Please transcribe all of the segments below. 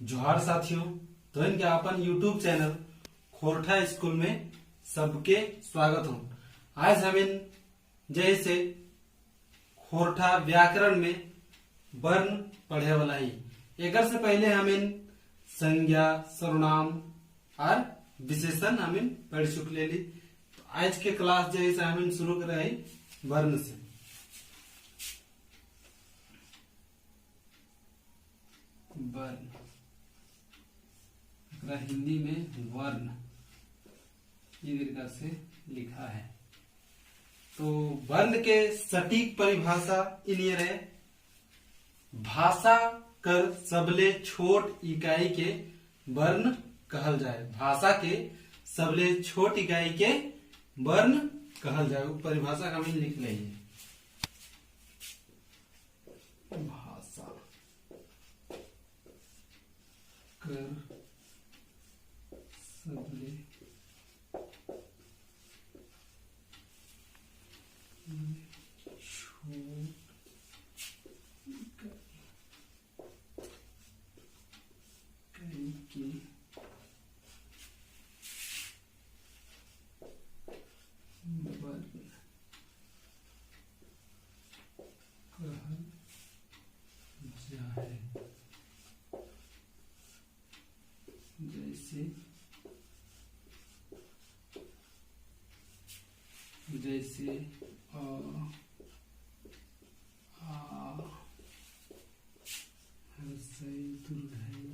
जोहार साथियों। तो इनके अपन यूट्यूब चैनल खोरठा स्कूल में सबके स्वागत हो। आज हम इन जैसे खोरठा व्याकरण में वर्ण पढ़े वाला ही। एक से पहले हम इन संज्ञा, सर्वनाम और विशेषण हम इन पढ़ चुके ली। तो आज के क्लास जैसे हम इन शुरू कर रहे वर्ण से। वर्ण हिंदी में वर्ण ये तरीका से लिखा है। तो वर्ण के सटीक परिभाषा इनियर है। भाषा कर सबले छोट इकाई के वर्ण कहल जाए। भाषा के सबले छोट इकाई के वर्ण कहल जाए। परिभाषा का हम लिख लेंगे। भाषा कर सबले छोट इकाई के वर्ण कहल जाए। जैसे अ, आ, हर्षई, दुर्घई,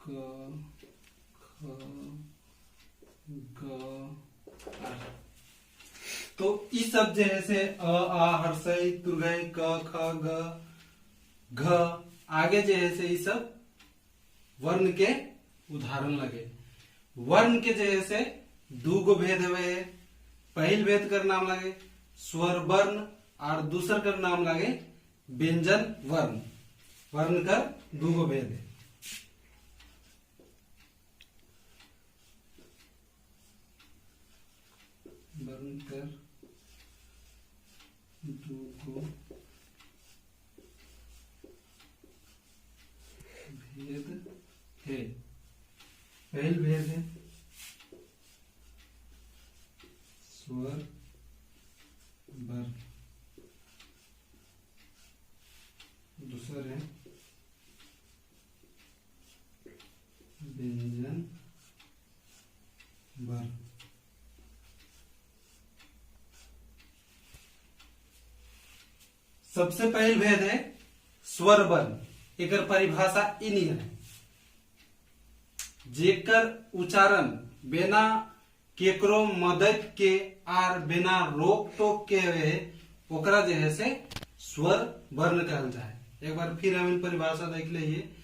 क, ख, ग, आ। तो ये सब जैसे अ, आ, हर्षई, दुर्घई, क, ख, ग, घ आगे जैसे ये सब वर्ण के उदाहरण लगे। वर्ण के जैसे दूगो भेद हुए। पहल भेद कर नाम लगे स्वर वर्ण और दूसर कर नाम लगे व्यंजन वर्ण। वर्ण का दूगो भेद है। वर्ण कर दूगो भेद है। पहल भेद है स्वर वर्ण, दूसरा है व्यंजन वर्ण। सबसे पहले भेद है स्वर वर्ण। एक परिभाषा इन्हीं है। जेकर उच्चारण बिना केकरो मदद के आर बिना रोक टोक के हुए ओकरा जैसे स्वर वर्ण कहल जाए। एक बार फिर हम परिभाषा देख लीजिए।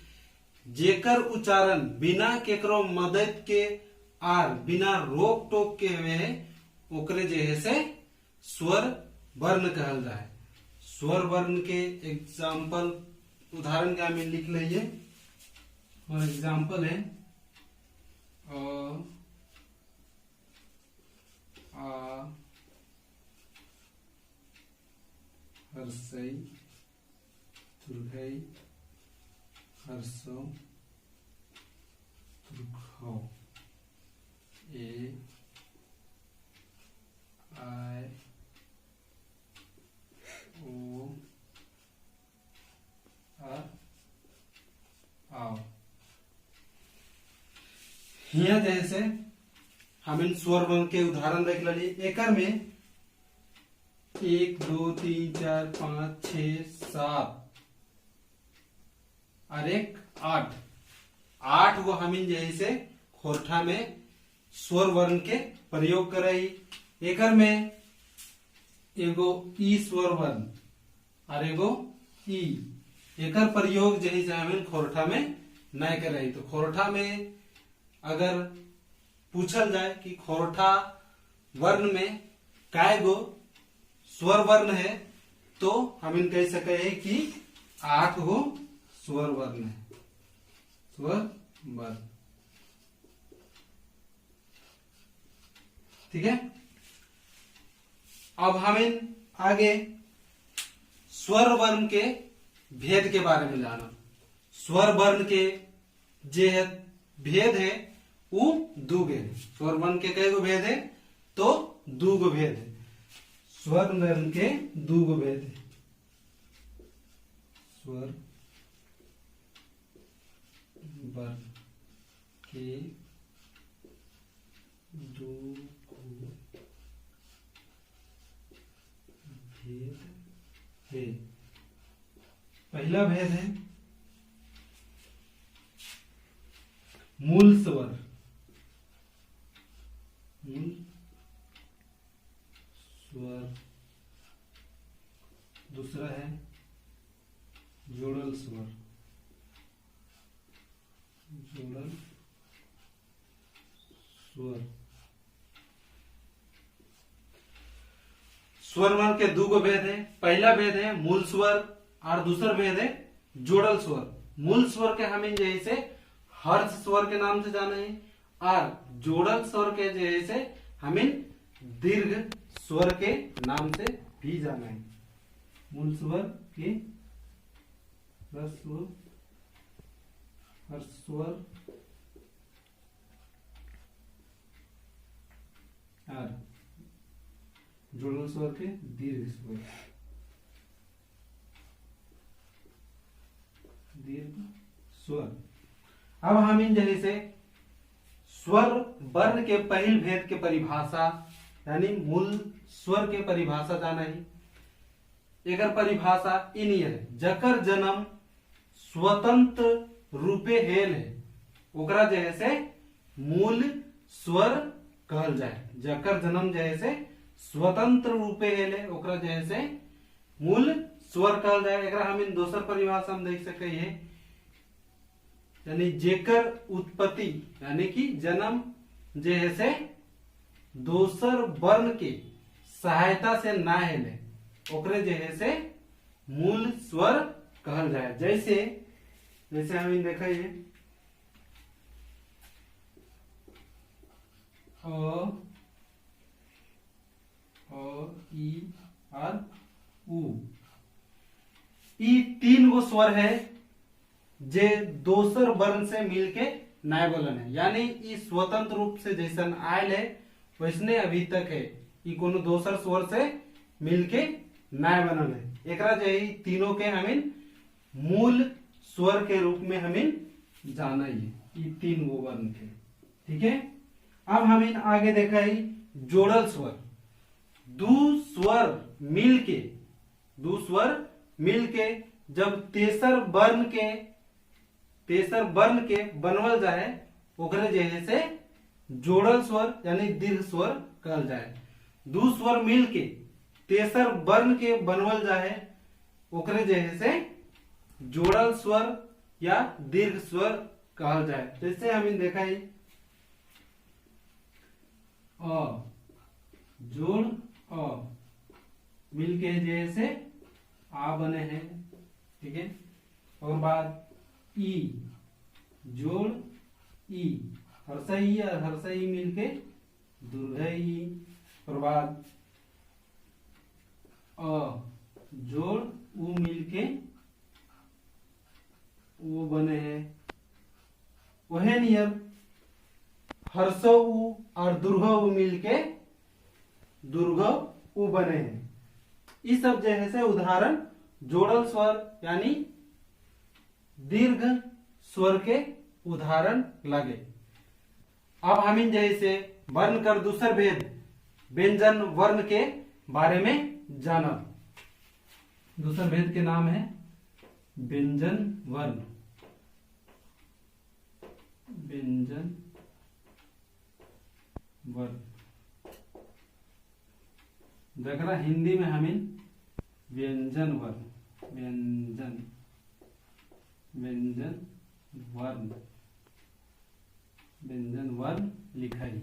जेकर उच्चारण बिना केकरो मदद के आर बिना रोक टोक के हुए ओकरे जैसे स्वर वर्ण कहल जाए। स्वर वर्ण के एग्जाम्पल उदाहरण का हमें लिख लीजिए। और एग्जाम्पल है हर्षई, दुर्घई, हर्षो, दुर्घौ, ए, आई, ओ, आओ। यहाँ जैसे हम इन स्वर वर्ण के उदाहरण देख ली। एकर में 1, 2, 3, 4, 5, 6, 7 और 1, 8। 8 गो हम इन जैसे खोरठा में स्वर वर्ण के प्रयोग कर रही। एकर में एगो ई स्वर वर्ण और एगो ई। एकर प्रयोग जैसे हम खोरठा में नहीं कर रही। तो खोरठा में अगर पूछल जाए कि खोरठा वर्ण में काय गो स्वर वर्ण है तो हम इन कह सके हैं कि 8 गो स्वर वर्ण है। स्वर वर्ण, ठीक है। अब हम इन आगे स्वर वर्ण के भेद के बारे में जाना। स्वर वर्ण के जे है भेद है वो दूगो है। स्वर वर्ण के कई गो भेद है तो दूगो भेद है। स्वर वर्ण के दूगो भेद है। स्वर वर्ण के दूगो भेद है। पहला भेद है मूल स्वर। मूल स्वर। दूसरा है जोड़ल स्वर। जोड़ल स्वर। स्वर वर्ण के दूगो भेद है। पहला भेद है मूल स्वर और दूसरा भेद है जोड़ल स्वर। मूल स्वर के हमें जैसे हर्ष स्वर के नाम से जाना है और जोड़ल स्वर के जैसे हमें दीर्घ स्वर के नाम से भी जाना है। मूल स्वर के ह्रस्व स्वर और जोड़ल स्वर के दीर्घ स्वर। दीर्घ स्वर। अब हम इन जैसे स्वर वर्ण के पहल भेद के परिभाषा यानी मूल स्वर के परिभाषा जाना ही। एकर परिभाषा इन है जकर जन्म स्वतंत्र रूपे हेल है ओकरा जैसे मूल स्वर कहल जाए। जकर जन्म जैसे स्वतंत्र रूपे हेल है ओकरा जैसे मूल स्वर कहल जाए। एकरा हम इन दोसर परिभाषा में देख सके है यानी जेकर उत्पत्ति यानी कि जन्म जैसे दोसर वर्ण के सहायता से ना हेले ओकरे जैसे मूल स्वर कहल जाए। जैसे जैसे हम देखा है अ ई और उ। ई तीन गो स्वर है जे दोसर वर्ण से मिलके नाय बोलन है यानी ई स्वतंत्र रूप से जैसन आयल है वैसने अभी तक है। ई कोनो दोसर स्वर से मिलके नाय बनल है। एकरा जे तीनों के हमें मूल स्वर के रूप में हमें जाना ही है ई तीन गो वर्ण के। ठीक है। अब हमें आगे देखा है जोड़ल स्वर। दो स्वर मिलके जब तेसर वर्ण के बनवल जाए ओकरे जैसे जोड़ल स्वर यानी दीर्घ स्वर कहल जाए। दो स्वर मिलके तेसर वर्ण के बनवल जाए ओकरे जैसे जोड़ल स्वर या दीर्घ स्वर कहल जाए। जैसे हम देखा है अ जोड़ अ मिलके जैसे आ बने हैं। ठीक है। और बाद ई जोड़ ई हर्षई और हर्षई मिलके दुर्घई। और बाद अ जोड़ उ मिलके वो बने हैं। वह नियर हर्ष उ और दुर्घ उ मिलके दुर्घ उ बने हैं। इस सब जैसे उदाहरण जोड़ल स्वर यानी दीर्घ स्वर के उदाहरण लगे। अब हम इन जैसे वर्ण कर दूसर भेद व्यंजन वर्ण के बारे में जानब। दूसर भेद के नाम है व्यंजन वर्ण। व्यंजन वर्ण देखना हिंदी में हमें व्यंजन वर्ण व्यंजन वर्ण लिखाई।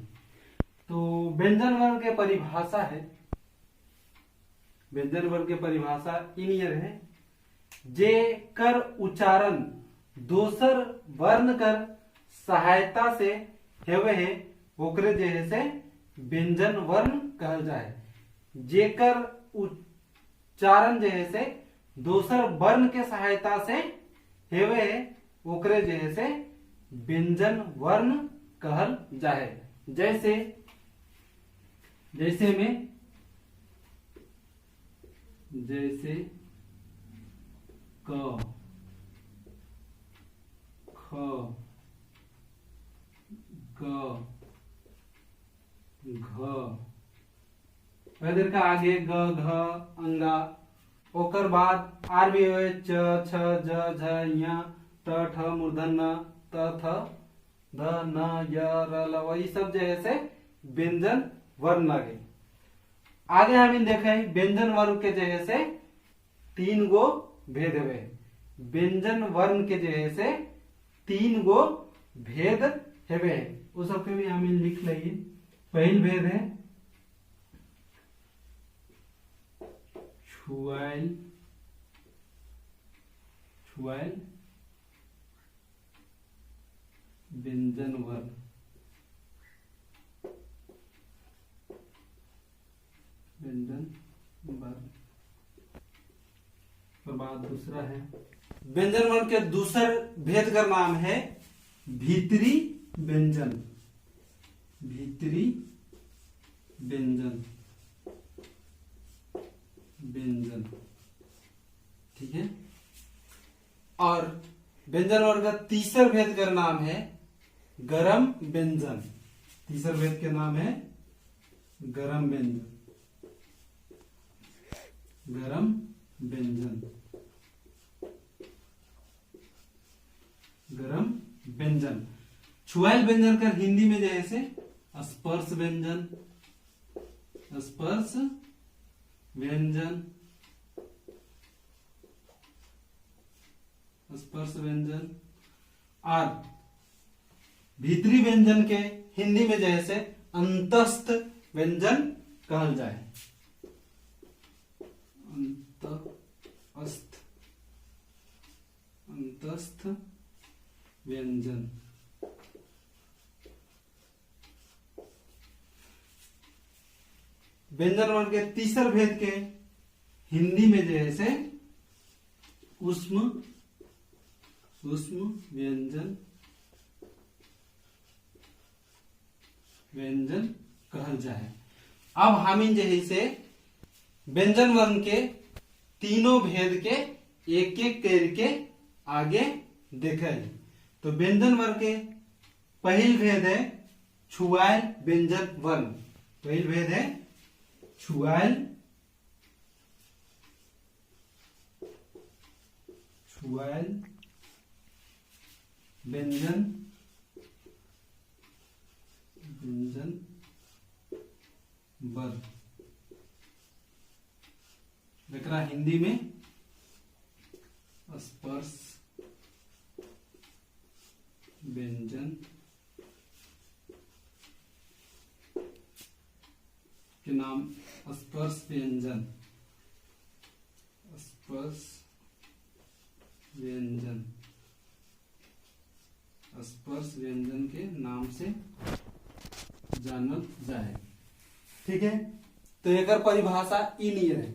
तो व्यंजन वर्ण के परिभाषा है। व्यंजन वर्ण के परिभाषा इन है जे कर उच्चारण दोसर वर्ण कर सहायता से हेवे है ओकरे जैसे व्यंजन वर्ण कहल जाए। जेकर उच्चारण जैसे दोसर वर्ण के सहायता से हेवे है ओकरे जैसे व्यंजन वर्ण कहल जाए। जैसे जैसे में जैसे क, ख, ग, घ, का आगे ग घ अंगा, ओकर बाद आर भी हुए च छ ज झ य ट ठ मूर्धन्य त थ ध न य र ल व, ये सब जैसे व्यंजन वर्ण लगे। आगे हम देखे व्यंजन वर्ण के जैसे 3 गो भेद हुए। व्यंजन वर्ण के जैसे 3 गो भेद हेवे, वो सबके भी हम लिख लिए। पहल भेद है छुआल, छुआल व्यंजन वर्ण, व्यंजन वर्ण। बाद दूसरा है व्यंजन वर्ण के दूसर भेद का नाम है भीतरी व्यंजन, भीतरी व्यंजन, व्यंजन, ठीक है। और व्यंजन वर्ण का तीसर भेद का नाम है गरम व्यंजन, तीसर भेद के नाम है गरम व्यंजन, गरम व्यंजन, गरम व्यंजन। छुआल व्यंजन कर हिंदी में जैसे स्पर्श व्यंजन, स्पर्श व्यंजन, स्पर्श व्यंजन। और भीतरी व्यंजन के हिंदी में जैसे अंतस्थ व्यंजन कहल जाए, अंतस्थ, अंतस्थ व्यंजन। व्यंजन वर्ण के तीसर भेद के हिंदी में जैसे उष्म, उष्म व्यंजन, व्यंजन कहल जाए। अब हम इन जैसे व्यंजन वर्ण के तीनों भेद के एक एक करके आगे देखे। तो व्यंजन वर्ण के पहल भेद है छुआल व्यंजन वर्ण, पहल भेद है छुआल, छुआल व्यंजन, व्यंजन वर्ण। एकरा हिंदी में स्पर्श व्यंजन के नाम, स्पर्श व्यंजन, स्पर्श व्यंजन, स्पर्श व्यंजन के नाम से जानल जाए, ठीक है। तो एक परिभाषा इ नहीं है,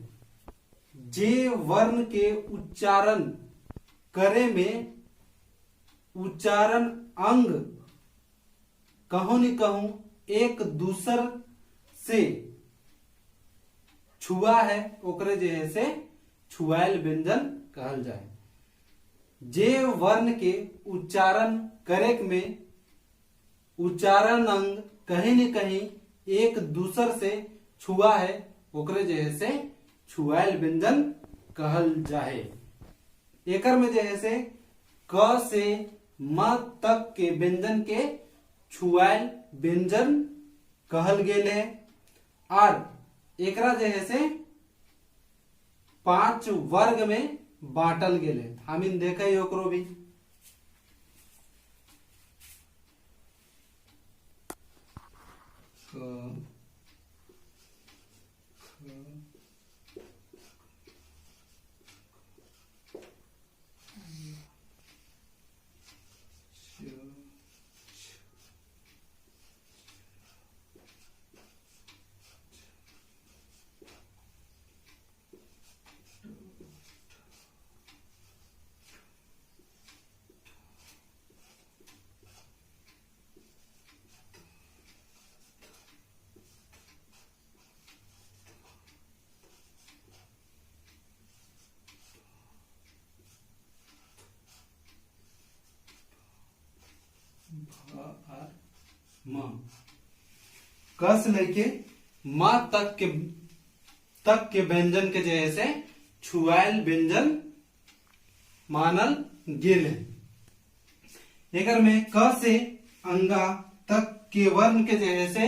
जे वर्ण के उच्चारण करे में उच्चारण अंग कहूं न कहूं एक दूसर से छुआ है, ओकरे जैसे छुआल व्यंजन कहल जाए। जे वर्ण के उच्चारण करे में उच्चारण अंग कहीं न कहीं एक दूसर से छुआ है, ओकरे जैसे छुआल व्यंजन कहल जाए। एकर में जैसे क से म तक के व्यंजन के छुआल व्यंजन कहल गेल है। और एकरा जैसे 5 वर्ग में बांटल गेल है। हम इन देखे ओकरो भी म। क से लेके म तक के व्यंजन के जैसे छुआयल व्यंजन मानल गेल है। एकर में क से अंगा तक के वर्ण के जैसे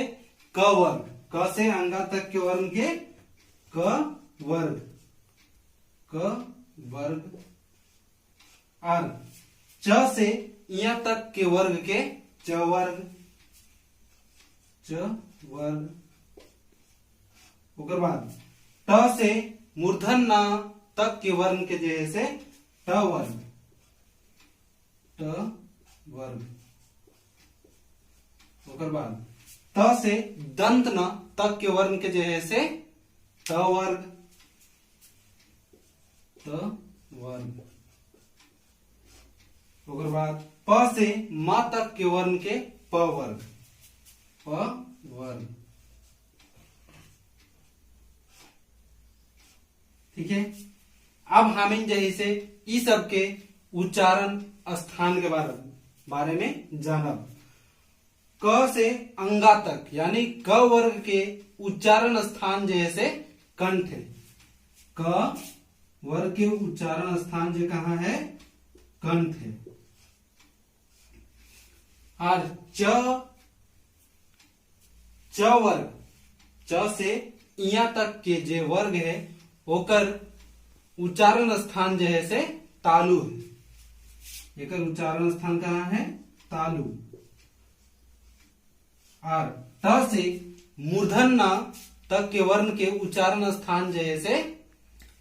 क वर्ग, क से अंगा तक के वर्ण के क वर्ग और च से इया तक के वर्ग के च वर्ग। ओकर बाद ट से मूर्धन न तक के वर्ण के जैसे ट वर्ग। ओकर बाद त से दंत न तक के वर्ण के जैसे त वर्ग। ओकर बाद प से म तक के वर्ण के प वर्ग। ठीक है। अब हम जैसे ई सब के उच्चारण स्थान के बारे में जानब। क से अंगा तक यानी क वर्ग के उच्चारण स्थान जैसे कंठ है। क वर्ग के उच्चारण स्थान जो कहाँ है? कंठ है। और च वर्ग, च से इया तक के जे वर्ग है ओकर उच्चारण स्थान जो है से तालु है। एकर उच्चारण स्थान कहाँ है? तालु। और त से मूर्धन न तक के वर्ण के उच्चारण स्थान जो है से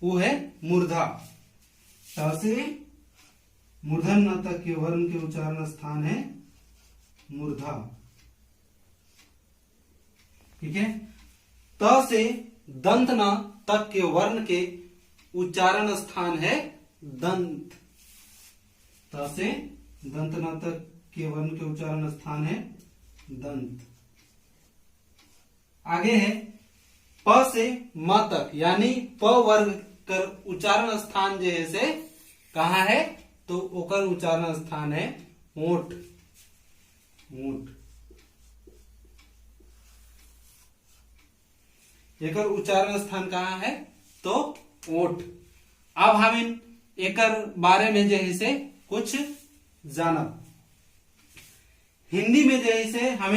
वो है मूर्धा। त से मूर्धन न तक के वर्ण के उच्चारण स्थान है मूर्धा। ठीक है। त से दंत न तक के वर्ण के उच्चारण स्थान है दंत। त से दंत न तक के वर्ण के उच्चारण स्थान है दंत। आगे है प से म तक यानी प वर्ग कर उच्चारण स्थान जो है से कहाँ है? तो ओकर उच्चारण स्थान है ओठ। एकर उच्चारण स्थान कहाँ है? तो ओठ। अब हम एकर बारे में जैसे कुछ जानब। हिंदी में जैसे हम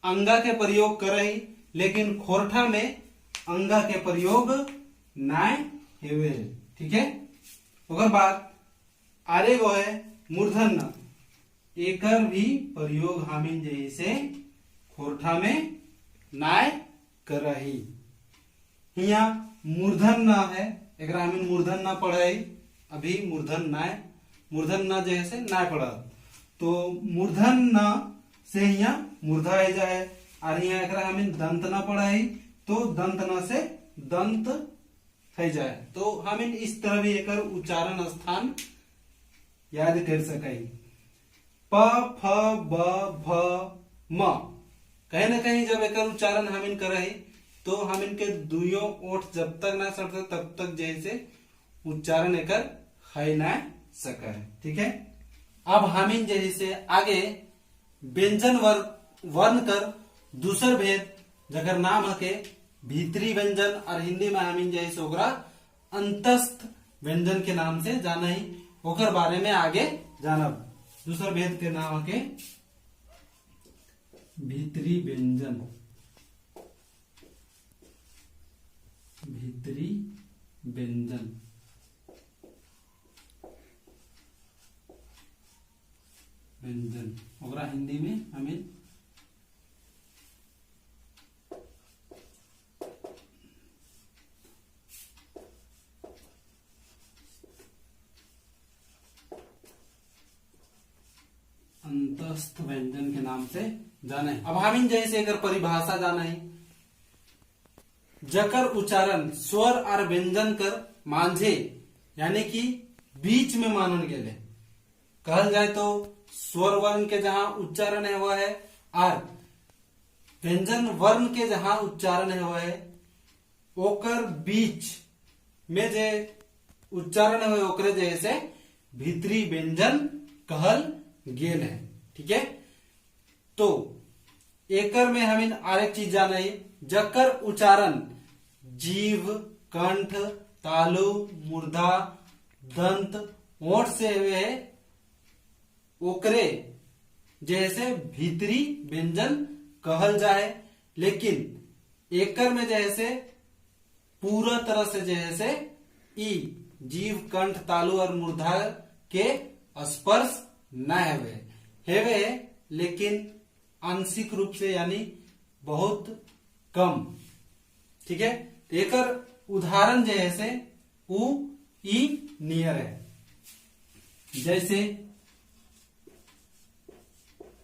अंगा के प्रयोग करे, लेकिन खोरठा में अंगा के प्रयोग नाय हेवे। ठीक है। ओकर बाद आरे वो है मूर्धन न, एकर भी प्रयोग हम जैसे खोरठा में नाय करही। हिया मूर्धन न है, एकरा हम मूर्धन न पढ़े, अभी मूर्धन न जैसे नाय पढ़ा। तो मूर्धन न से हिया मूर्धा है जाए, और यहाँ एकरा हम दंत न पढ़ाई तो दंत न से दंत है जाए। तो हम इस तरह भी एकर उच्चारण स्थान याद कर सके। प फ ब भ म, कहीं ना कहीं जब एकर उच्चारण हम करे तो हम इनके दुइयों ओठ जब तक ना सड़ते तब तक जैसे उच्चारण एकर है ना सके। ठीक है। अब हम जैसे आगे व्यंजन वर्ण कर दूसर भेद जगर नाम है भीतरी व्यंजन, और हिंदी में हम जैसे ओकरा अंतस्थ व्यंजन के नाम से जाना ही, ओकर बारे में आगे जानब। दूसरा भेद के नाम है भीतरी व्यंजन। भीतरी व्यंजन ओकरा हिंदी में हमें अंतस्थ व्यंजन के नाम से जाने। अब हम जैसे अगर परिभाषा जाना है, जकर उच्चारण स्वर और व्यंजन कर मांझे यानी कि बीच में मानन गेले। कहल जाए तो स्वर वर्ण के जहां उच्चारण है वह है, और व्यंजन वर्ण के जहां उच्चारण है वह है, ओकर बीच में जे उच्चारण है ओकरे जैसे भीतरी व्यंजन कहल गेल है। ठीक है। तो एकर में हमें और एक चीज जाना है, जकर उच्चारण जीव, कंठ, तालु, मूर्धा, दंत, ओठ से हुए ओकरे जैसे भीतरी व्यंजन कहल जाए। लेकिन एकर में जैसे पूरा तरह से जैसे ई जीव, कंठ, तालु और मूर्धा के स्पर्श न हेवे लेकिन आंशिक रूप से यानी बहुत कम। ठीक है। एकर उदाहरण जैसे उ, ई नियर है।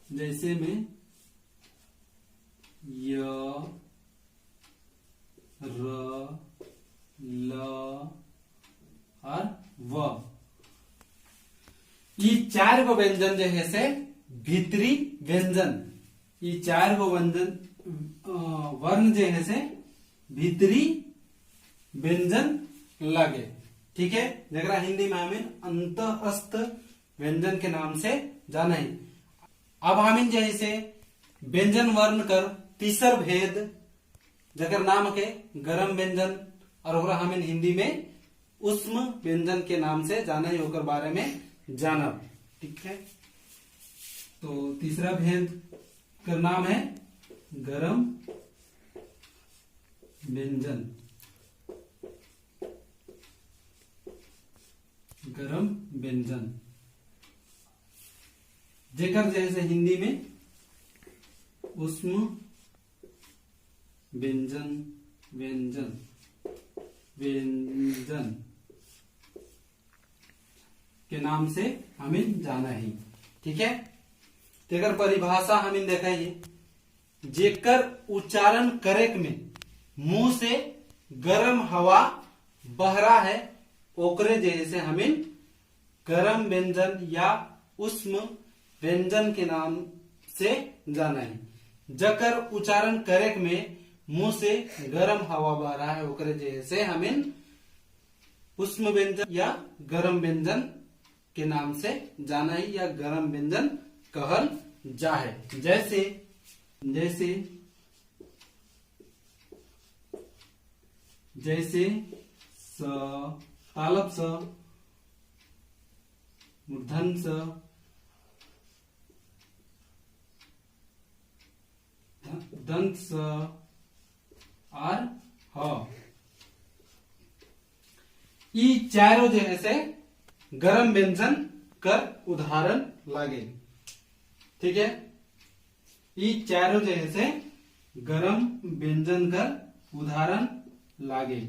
जैसे में य, र, ल और व, ये चार गो व्यंजन जो है से भीतरी व्यंजन, ये चार गो व्यंजन वर्ण जो है से भीतरी व्यंजन लगे। ठीक है। जरा हिंदी में हमें अंतःस्थ व्यंजन के नाम से जाना है। अब हमें जैसे व्यंजन वर्ण कर तीसर भेद जकर नाम के गरम व्यंजन और ओकरा हमें हिंदी में उष्म व्यंजन के नाम से जाना है, ओकर बारे में जानब। ठीक है। तो तीसरा भेद का नाम है गरम व्यंजन। गरम व्यंजन जेकर जैसे हिंदी में उष्म व्यंजन व्यंजन व्यंजन के नाम से हमें जाना है। ठीक है। तेकर परिभाषा हमें देखा है, जेकर उच्चारण करेक में मुंह से गरम हवा बह रहा है ओकरे जैसे हमें गरम व्यंजन या उष्म व्यंजन के नाम से जाना है। जकर उच्चारण करेक में मुंह से गरम हवा बह रहा है ओकरे जैसे हमें उष्म व्यंजन या गरम व्यंजन के नाम से जाना है या गरम व्यंजन कहल जाए। जैसे स, तालब स, मूर्धन स, दंत स और ह, ई चारों जैसे गरम व्यंजन कर उदाहरण लागे। ठीक है। ई चारों जैसे गरम व्यंजन कर उदाहरण लागे।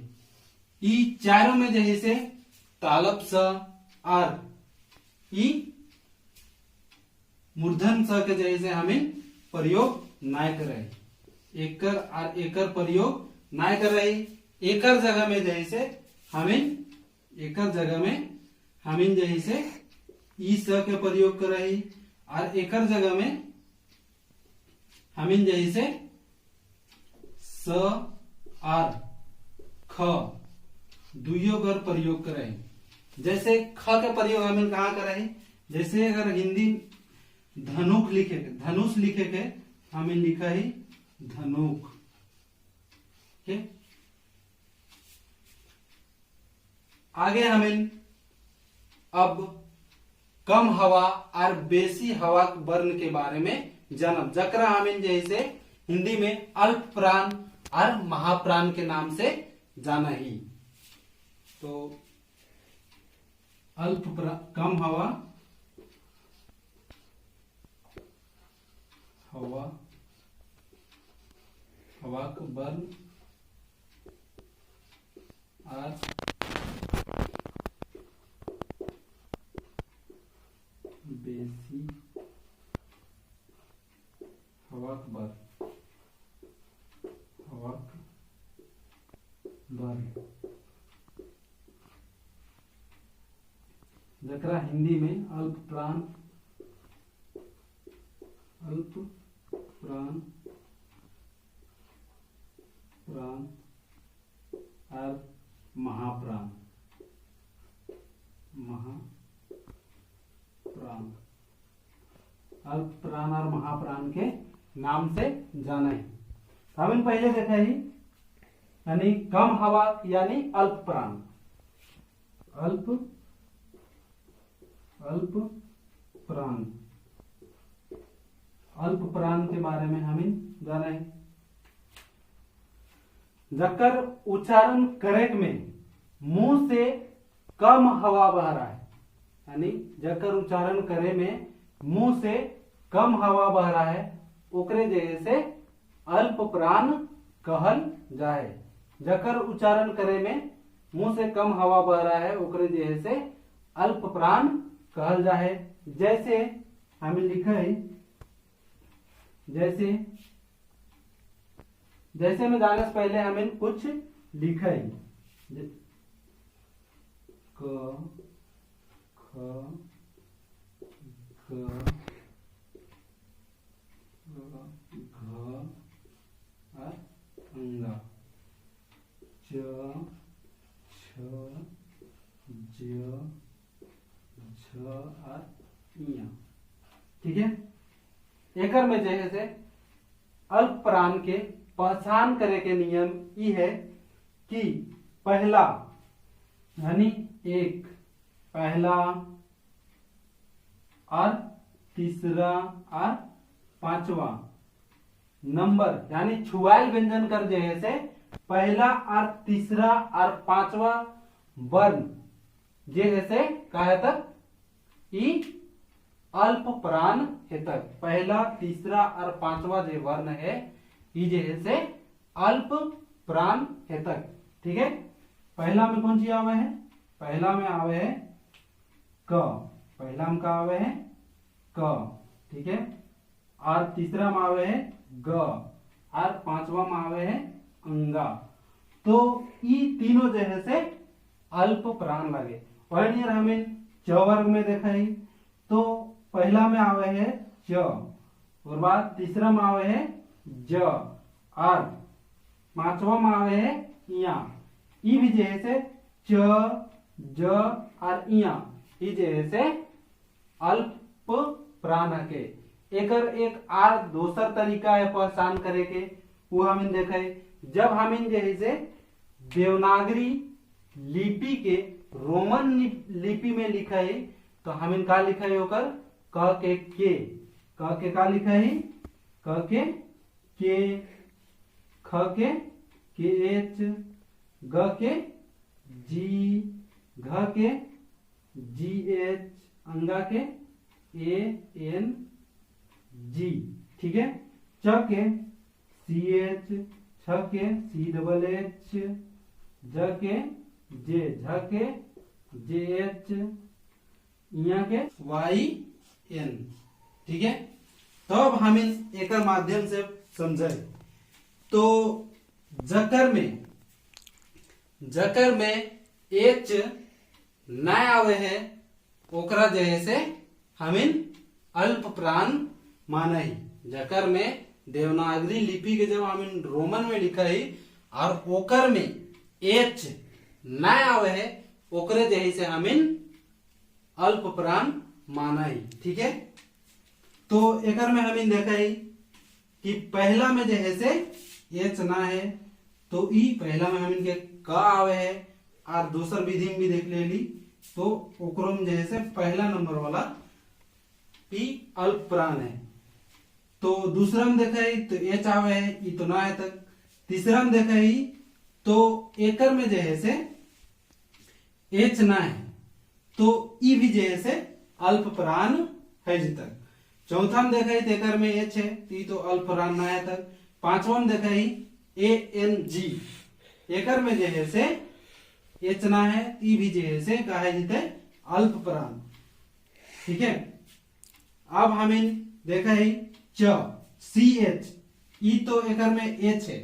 ई चारों में जैसे तालब स और ई मूर्धन स के जैसे हमें प्रयोग ना करे, एकर और एकर प्रयोग ना करे। एकर जगह में जैसे हमें जैसे ई स के प्रयोग करे और एकर जगह में हमें जैसे स और ख दुइयों कर प्रयोग करें। जैसे ख के प्रयोग हमें कहाँ करें, जैसे अगर हिंदी धनुष लिखे के हमें लिखा है धनुक। ठीक। आगे हमें अब कम हवा और बेसी हवा वर्ण के बारे में जानब, जकरा हमें जैसे हिंदी में अल्प प्राण और महाप्राण के नाम से जाना ही। तो अल्प कम हवा का वर्ण और बेसी हवा का वर्ण जकरा हिंदी में अल्प प्राण और महाप्राण अल्प प्राण और महाप्राण के नाम से जाना है। हमने पहले देखा ही यानी कम हवा यानी अल्प प्राण, अल्प प्राण, अल्प प्राण के बारे में हमें जाना है। जकर उच्चारण करे में मुंह से कम हवा बह रहा है, यानी जकर उच्चारण करे में मुंह से कम हवा बह रहा है ओकरे जैसे अल्प प्राण कहल जाए। जकर उच्चारण करे में मुंह से कम हवा बह रहा है ओकरे जैसे अल्प प्राण कहल जाए। जैसे हमें लिखा है, जैसे में जाने से पहले हमें कुछ लिखा है, क ख ग घ अंगा च छ ज झ और इया। ठीक है, एकर में जैसे अल्प प्राण के पहचान करे के नियम ई है कि पहला यानी एक, पहला और तीसरा और पांचवा नंबर यानी छुआल व्यंजन कर जैसे पहला और तीसरा और पांचवा वर्ण जैसे कहे तक ई अल्प प्राण है तक। पहला तीसरा और पांचवा जो वर्ण है ये जैसे अल्प प्राण है तक। ठीक है, पहला में कौन सी आवे है? पहला में आवे है क, पहला में का आवे है क। ठीक है, और तीसरा में आवे है ग और पांचवा में आवे है अंगा। तो ये तीनों जैसे अल्प प्राण लगे। और हमें च वर्ग में देखा है तो पहला में आवे है च और बाद तीसरा में आवे है ज और पांचवा में आवे है इया। ई भी जैसे च ज और इया ई जैसे अल्प प्राण के। एकर एक आर दोसर तरीका है पहचान करे के, वो हमें देखे जब हमें जैसे देवनागरी लिपि के रोमन लिपि में लिखा है तो हमें का लिखा है ओकर क के का लिखा है क के ख के एच, ग के जी, घ के जी एच, अंगा के ए एन जी। ठीक है, च के सी एच, छ के सी डबल एच, ज के जे, झ के जे एच, इया के वाई एन। ठीक है, तब तो हम एक माध्यम से समझे तो जकर में एच न आवे है ओकरा जैसे हमें अल्प प्राण माना ही। जकर में देवनागरी लिपि के जब हमें रोमन में लिखा है और ओकर में एच न आवे है ओकरे जैसे हमें अल्प प्राण माना ही। ठीक है, तो एकर में हमें देखा है कि पहला में जैसे एच ना है तो ई पहला में हमें के का आवे है और दूसर विधि में भी देख लेली तो ओकरो में जैसे पहला नंबर वाला ई अल्प प्राण है। तो दूसरा में देखा है तो एच आवे है, ई तो ना है तक। तीसरा में देखा है तो एकर में जैसे एच ना है तो ई भी जैसे अल्प प्राण है जी तक। चौथा में देखा है एकर में एच है तो ई तो अल्प प्राण ना है तक। पांचवा में देखा है ए एन जी, एकर में जैसे एच ना है ई भी जैसे कहा जीते अल्प प्राण। ठीक है, अब हमें देखा है च सी एच, ई तो एकर में एच है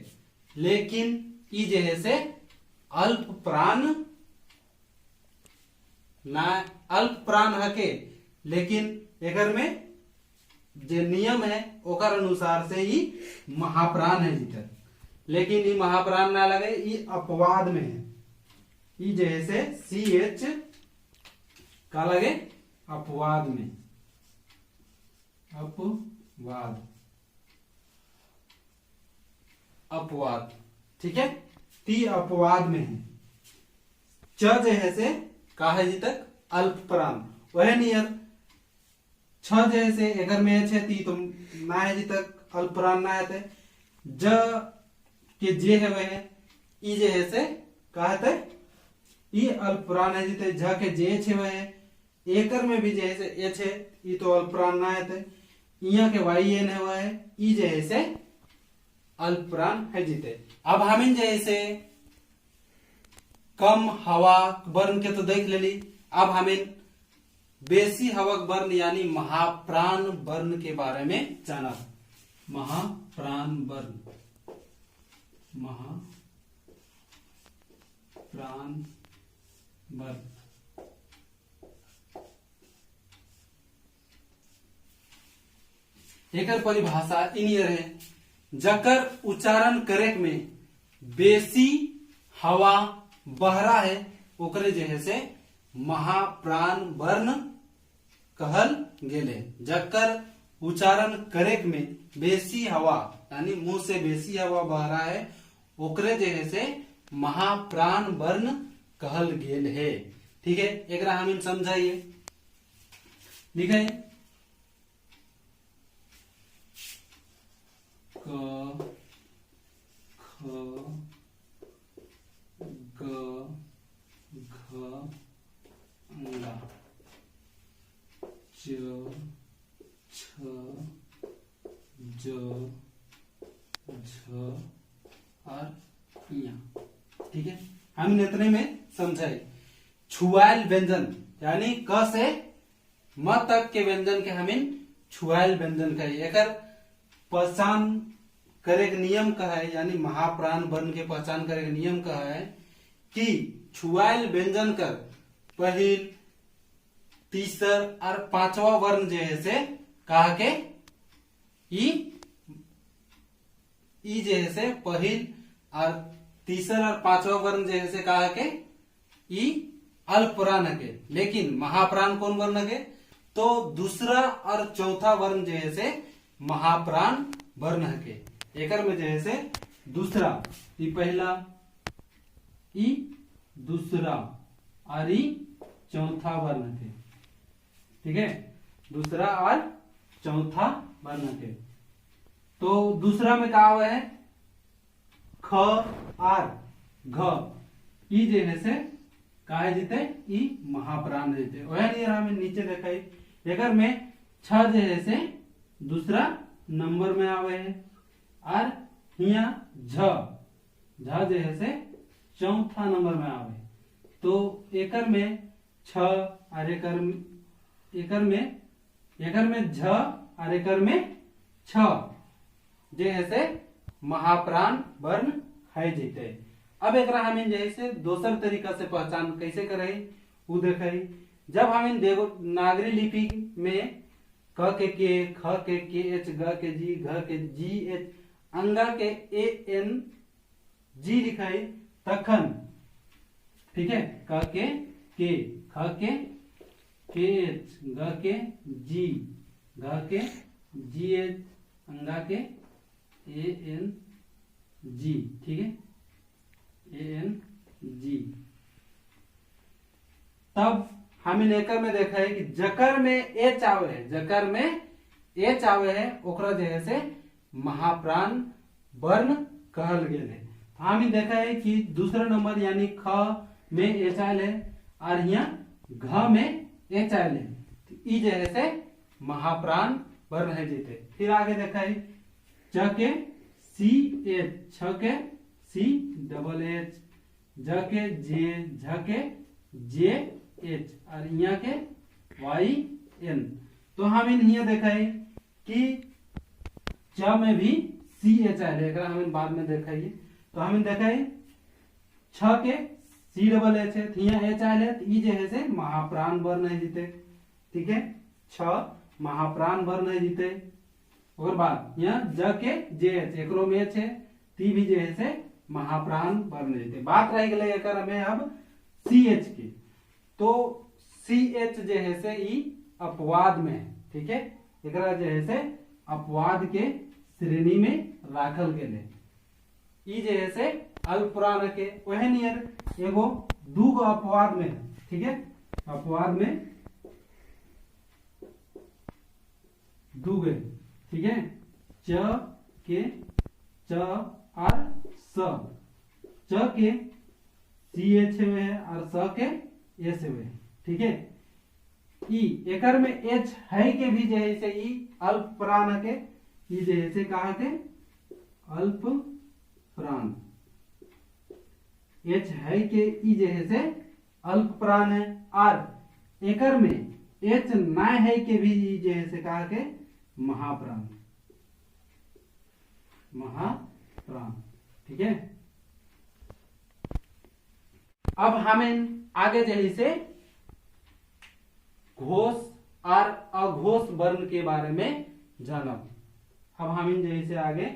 लेकिन ई जैसे अल्प प्राण ना, अल्प प्राण हके लेकिन एकर में जो नियम है ओकर अनुसार से ही महाप्राण है जीतर। लेकिन ये महाप्राण ना लगे, ये अपवाद में है। ये जैसे सी एच का लगे अपवाद में। अपवाद, अपवाद, ठीक है। ती अपवाद में है। च जे है से का है जी तक अल्प प्राण, वह नियर छ जे है से एकर में है ती तो ना है जी तक अल्प प्राण ना है। ज के जे है वह ई जे है से का है ई अल्प प्राण है जी। झ के जे छे वह एकर में भी जे है से एच है, ई तो अल्प प्राण ना है। इया के वाई एन है वह ई जे है से अल्प प्राण है जीते। अब हमिन जैसे कम हवा वर्ण के तो देख लेली, अब हमिन बेसी हवक वर्ण यानी महाप्राण वर्ण के बारे में जाना। महाप्राण वर्ण, महाप्राण वर्ण एकर परिभाषा इनियर है। जकर उच्चारण करे में बेसी हवा बहरा है ओकरे जे है से महाप्राण वर्ण कहल गेले। जकर उच्चारण करे में बेसी हवा यानी मुंह से बेसी हवा बहरा है ओकरे जे है से महाप्राण वर्ण कहल गेल है। ठीक है, एक हम समझाइए, लिखे क ख ग घ ङ च छ ज झ और ञ। ठीक है, हम इतने में समझाए। छुआल व्यंजन यानी क से म तक के व्यंजन के हमें छुआल व्यंजन कहे। एकर पहचान करे के नियम का है, यानी महाप्राण वर्ण के पहचान करे के नियम का है कि छुआल व्यंजन कर पहिल, तीसर और पांचवा वर्ण जे है से कहा के ई जे है से पहिल और तीसर और पांचवा वर्ण जे है से कहा के ई अल्प प्राण के। लेकिन महाप्राण कौन वर्ण के? तो दूसरा और चौथा वर्ण जे है से महाप्राण वर्ण के। एकर में जे है से दूसरा ई पहला, ई दूसरा और ई चौथा वर्ण के। ठीक है, दूसरा और चौथा वर्ण के। तो दूसरा में क्या हुआ है? ख और घ, ई जे है से काहे जीते ई महाप्राण जीते। वह नहीं हमें नीचे देखाई। एकर में छ जे है से दूसरा नंबर में आवे है और यहाँ झ जे है से चौथा नंबर में आवे। तो एकर में छ और एकर में झ और एकर में छ जे है से महाप्राण वर्ण है जीते। अब एक हमें जैसे दोसर तरीका से पहचान कैसे करे वो देखे। जब हमें देवनागरी लिपि में क के, ख के, एच, ग के, जी, घ के, जी, एच, अंगा के, ए, एन, जी लिखाई तखन, ठीक है, क के, ख के, एच, ग के, जी, घ के, जी, एच, अंगा के, ए, एन, जी, ठीक है, ए, एन, जी। तब हमें लेकर में देखा है कि जकर में एच आवे है, जकर में एच आवे है ओकरा जे है से महाप्राण वर्ण कहल गेल है। हमें देखा है कि दूसरा नंबर यानी ख में एच आयल है और यहाँ घ में एच आयल है, तो ई जे है से महाप्राण वर्ण है जीते। फिर आगे देखा है च के सी एच, छ के सी डबल एच, ज के जे, झ के जे एच और यहाँ के वाई एन। तो हम यहाँ देखा है कि च में भी सी एच आए, हमें बाद में देखा है। तो हमें देखा है छ के सी डबल एच है, यहाँ एच आए है, तो ई जे है से महाप्राण वर्ण है जीते। ठीक है, छ महाप्राण वर्ण है जीते। और बाद यहाँ ज के जे एच, एकरो में एच है, ती भी जे है से महाप्राण वर्ण जीते। बात रह गई एक हमें अब सी एच की। तो सी एच जे है से ई अपवाद में है। ठीक है, एकरा जे है से अपवाद के श्रेणी में राखल गेले। ई जे है से अल्प प्राण के वह नियर एगो दूगो अपवाद में है, ठीक है, अपवाद में दूगो, ठीक है, च के च और स, च के सी एच हुए है और स के एस हुए, ठीक है। ई एकर में एच है के भी जैसे ई अल्प प्राण के, ई जैसे कहा के अल्प प्राण, एच है के ई जैसे अल्प प्राण है, और एकर में एच ना है के भी ई जैसे कहा के महाप्राण, महाप्राण, ठीक है। अब हमें आगे जैसे घोष और अघोष वर्ण के बारे में जानब। अब हम जैसे आगे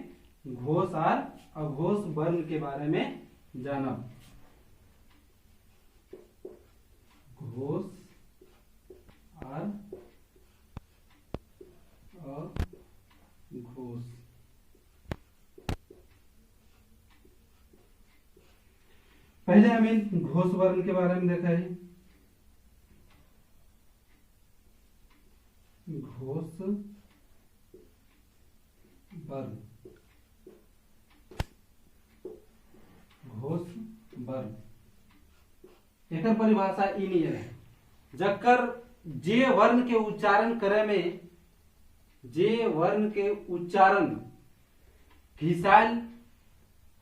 घोष और अघोष वर्ण के बारे में जानब। घोष और अघोष, पहले हमें घोष वर्ण के बारे में देखा है। घोष वर्ण, घोष वर्ण एकर परिभाषा ई नहीं है, जकर जे वर्ण के उच्चारण करे में, जे वर्ण के उच्चारण घिसाल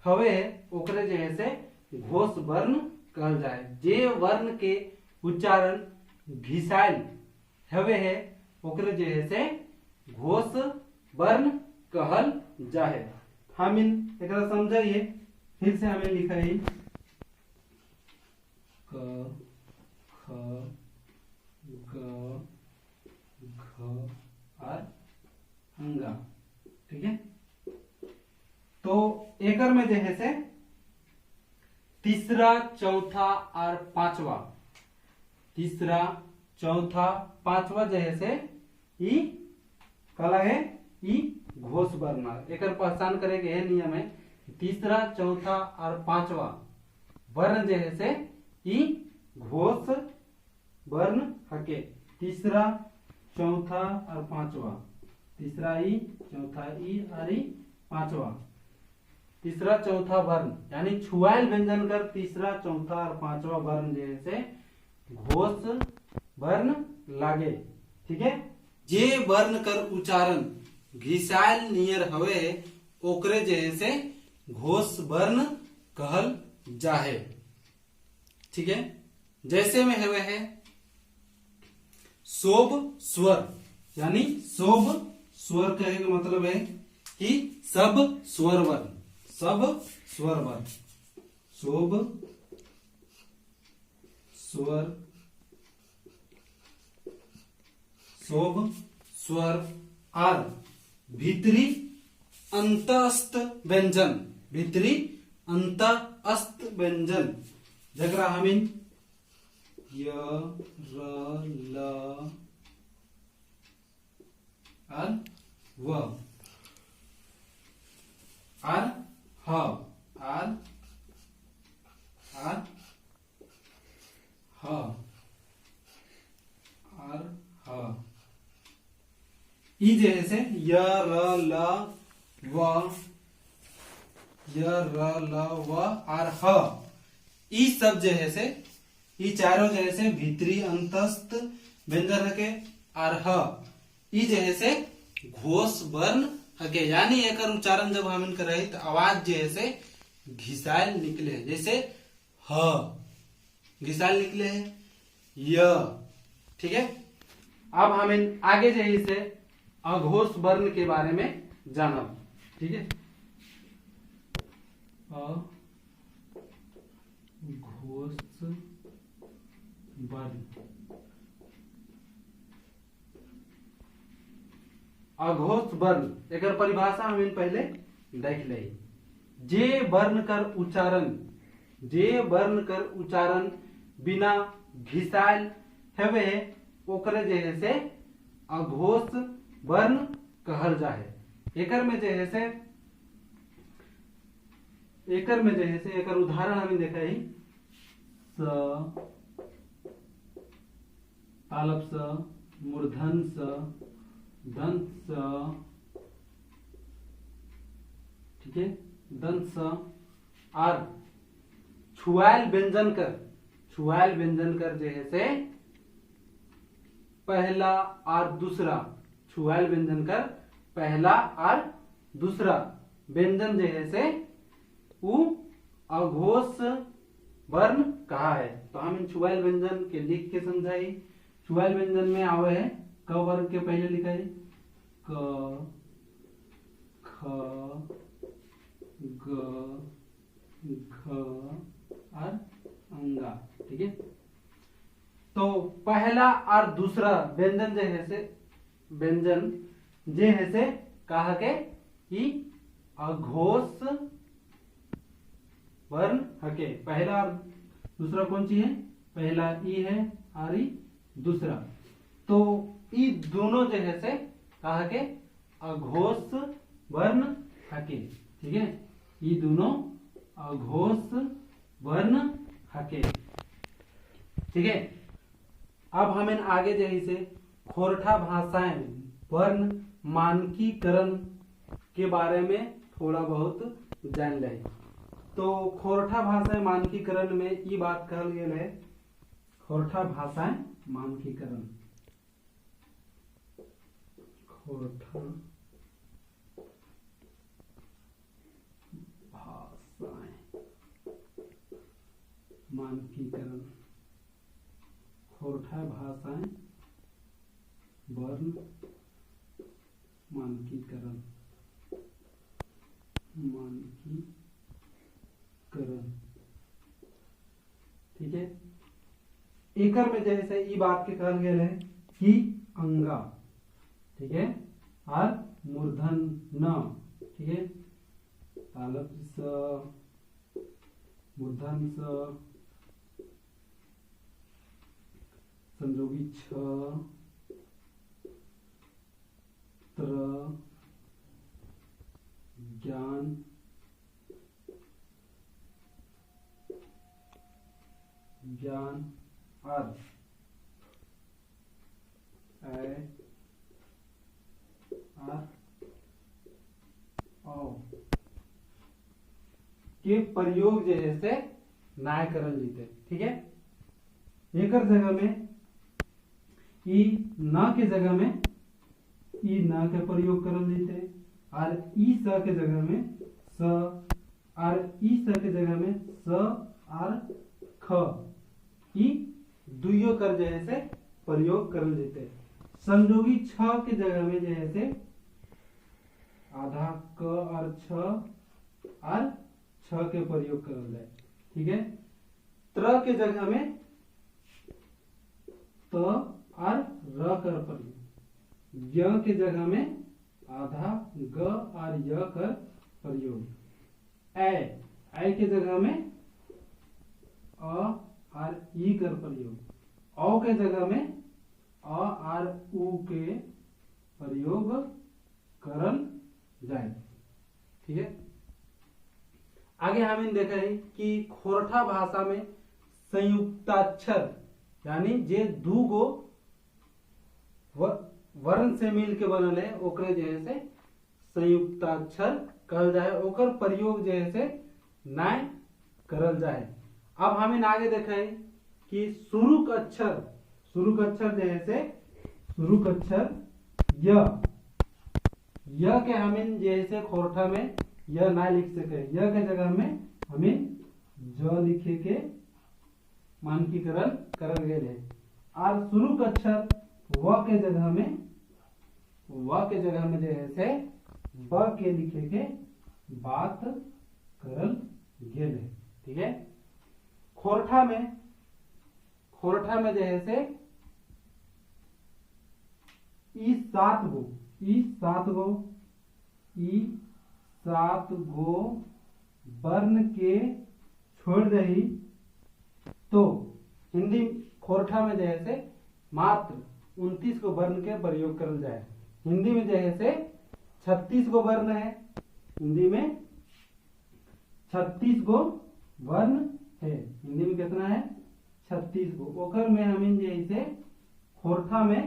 हवे ओकरे जैसे घोष वर्ण कहल जाए। जे वर्ण के उच्चारण घिसाल हवे है ओकरे जैसे घोष वर्ण कहल जाए। हम एकरा समझिए, फिर से हमें लिखा है क ख ग घ और अंगा, ठीक है। तो एकर में जैसे तीसरा, चौथा और पांचवा, तीसरा, चौथा, पांचवा जैसे ई कला है ई घोष वर्ण। एकर पहचान करे के है नियम है, तीसरा, चौथा और पांचवा वर्ण जैसे ई घोष वर्ण हके। तीसरा, चौथा और पांचवा, तीसरा ई, चौथा ई और ई पांचवा, तीसरा चौथा वर्ण यानी छुआल व्यंजन कर तीसरा, चौथा और पांचवा वर्ण जैसे घोष वर्ण लागे, ठीक है। जे वर्ण कर उच्चारण घिसाल नियर हवे ओकरे जैसे घोष वर्ण कहल जाहे, ठीक है। जैसे में हवे है शोभ स्वर, यानी शोभ स्वर कहे का मतलब है कि सब स्वर वर्ण, सब स्वर वर्ण, शोभ स्वर, शोभ स्वर और भीतरी अंतस्थ व्यंजन, भीतरी अंतस्थ व्यंजन जगरा हमिन य, र, ल और व और ह और ह और ह, ई जैसे य, र, ल, व, य, र, ल, व और ह, ई सब जैसे ई चारों जैसे भीतरी अंतस्थ व्यंजन हके और ह ई जैसे घोष वर्ण हके, यानी एकर उच्चारण जब हम कर रहे तो आवाज जैसे घिसाल निकले, जैसे ह घिसाल निकले है य, ठीक है। अब हम आगे जैसे अघोष वर्ण के बारे में जानब, ठीक है। अघोष वर्ण, अघोष वर्ण एकर परिभाषा हम पहले देख ले। जे वर्ण कर उच्चारण, जे वर्ण कर उच्चारण बिना घिसाल हवे ओकरे जैसे अघोष वर्ण कहल जाए। एकर में जे है से एकर उदाहरण हमें देखा ही स, तालब स, मूर्धन स, दंत स, ठीक है, दंत स, और छुआल व्यंजन कर जे है से पहला और दूसरा, छुआल व्यंजन कर पहला और दूसरा व्यंजन जे है से उ अघोष वर्ण कहा है। तो हम इन छुआल व्यंजन के लिख के समझाई। छुआल व्यंजन में आवे है क वर्ग के पहले लिखा है क, ख, ग, घ और अंगा, ठीक है। तो पहला और दूसरा व्यंजन जे है से कहा के ई अघोष वर्ण हके। पहला और दूसरा कौन सी है? पहला ई है और ई दूसरा। तो ई दोनों जो है से कहा के अघोष वर्ण हके, ठीक है। ये दोनों अघोष वर्ण हके, ठीक है। अब हमें आगे जो है से खोरठा भाषाएं वर्ण मानकीकरण के बारे में थोड़ा बहुत जान ले। तो खोरठा भाषाएं मानकीकरण में ये बात कहल गेल है, खोरठा भाषाएं मानकीकरण, खोरठा भाषाएं मानकीकरण, खोरठा भाषाएं वर्ण मानकीकरण, ठीक है। एकर में जैसे ई बात के कहल गेल है कि अंगा, ठीक है, और मूर्धन न, ठीक है, तालब स, मूर्धन स, संजोगी छ, त्र, ज्ञान, अर्थ, के प्रयोग जो है से नाय करल जीते, ठीक है। एकर जगह में ई न के जगह में ई न के प्रयोग करल जीते, और ई स के जगह में स, और ई स के जगह में स और ख, ई दुइयो कर जो है से प्रयोग करल जीते। संजोगी छ के जगह में जो है से आधा क और छ के प्रयोग करल जाए, ठीक है। त्र के जगह में त और र कर प्रयोग, य के जगह में आधा ग और य कर प्रयोग, ऐ के जगह में अ और ई कर प्रयोग, औ के जगह में अ और उ के प्रयोग करल जाए, ठीक है। आगे हमें देखा है कि खोरठा भाषा में संयुक्ताक्षर यानी जे दू गो वर्ण से मिल के बनल है ओकरे जो है से संयुक्ताक्षर कहल जाए, ओकर प्रयोग जो है से नाय करल जाए। अब हमें आगे देखा है कि शुरुक अक्षर जो है से शुरुक अक्षर य के हमें जैसे खोरठा में य ना लिख सके, य के जगह में हमें ज लिखे के मानकीकरण करल गेल है। और शुरुक अक्षर व के जगह में जो है से ब के लिखे के बात करल गेल है, ठीक है। खोरठा में जो है से ई सात गो वर्ण के छोड़ दही तो हिंदी खोरठा में जो है से मात्र 29 को वर्ण के प्रयोग करल जाए। हिंदी में जैसे 36 गो वर्ण है, हिंदी में 36 गो वर्ण है। हिंदी में कितना है? 36 गो। ओकर में हमें जैसे खोरठा में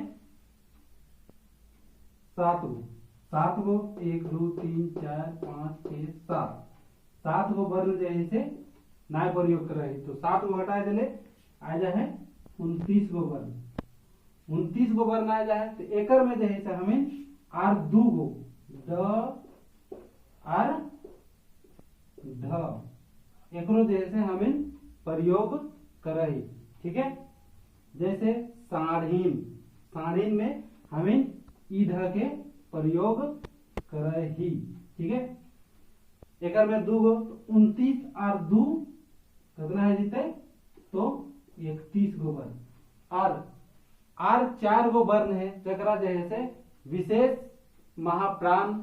7 गो, 7 गो, 1 2 3 4 5 6 7, 7 गो वर्ण जैसे नाय प्रयोग कर रही तो 7 गो हटा दिले आ जा है 29 गो वर्ण, 29 गो वर्ण आ जा है। तो एकर में जैसे हमें आर 2 गो ड आर ढ एकरो जैसे हमें प्रयोग करही। ठीक है, जैसे साढ़ीन, साढ़ीन में हमें ईध के प्रयोग करही। ठीक है, एकर में 2 गो, 29 और 2 कितना है जीते तो 31 गो वर्ण। और 4 गो वर्ण है जकरा जैसे विशेष महाप्राण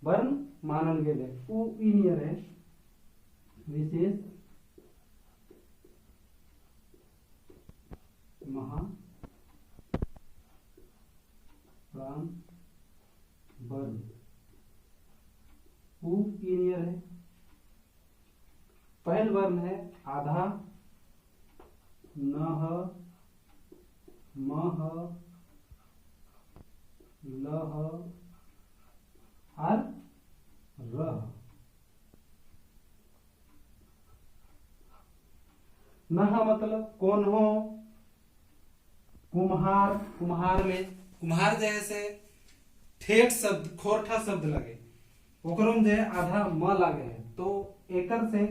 वर्ण मानल गेले, उ इनियर है विशेष महाप्राण वर्ण, उ इनियर है। पहल वर्ण है आधा, नह, मह, लह और रह। नह मतलब कौन हो, कुम्हार, कुम्हार में कुम्हार जैसे ठेठ शब्द खोरठा शब्द लगे ओकरो में जे आधा म लागे है तो एकर से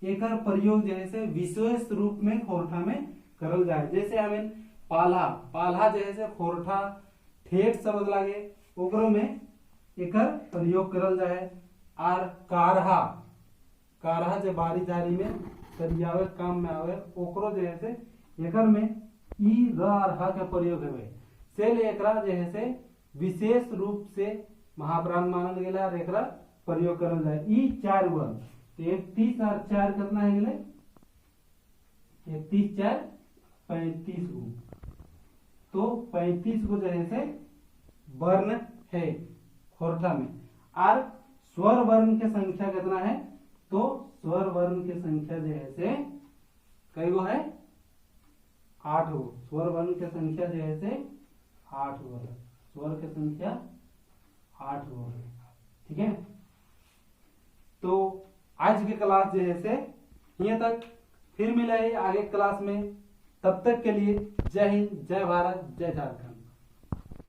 एकर प्रयोग जैसे विशेष रूप में खोरठा में करल जाए। जैसे हमें पाला, पाला जैसे खोरठा ठेठ शब्द लागे ओकरो में एकर प्रयोग करल जाए। और कारहा, कारहा जे बारी जारी में सरियावे काम में आवे ओकरो जैसे एकर में ई र और ह के प्रयोग है। सेल एकरा जैसे विशेष रूप से महाप्राण मानल गेला और एकरा प्रयोग करल जाए। ई 4 वर्ण तो 31 और 4 कितना है गेले 31 4 35 गो, तो 35 गो जैसे वर्ण है खोरठा में। और स्वर वर्ण की संख्या कितना है तो स्वर वर्ण की संख्या जैसे कई गो है 8 गो, स्वर वर्ण की संख्या जैसे 8 गो है, स्वर की संख्या 8 गो है। ठीक है, तो आज की क्लास जैसे यहाँ तक, फिर मिला है आगे क्लास में। तब तक के लिए जय हिंद, जय भारत, जय झारखंड।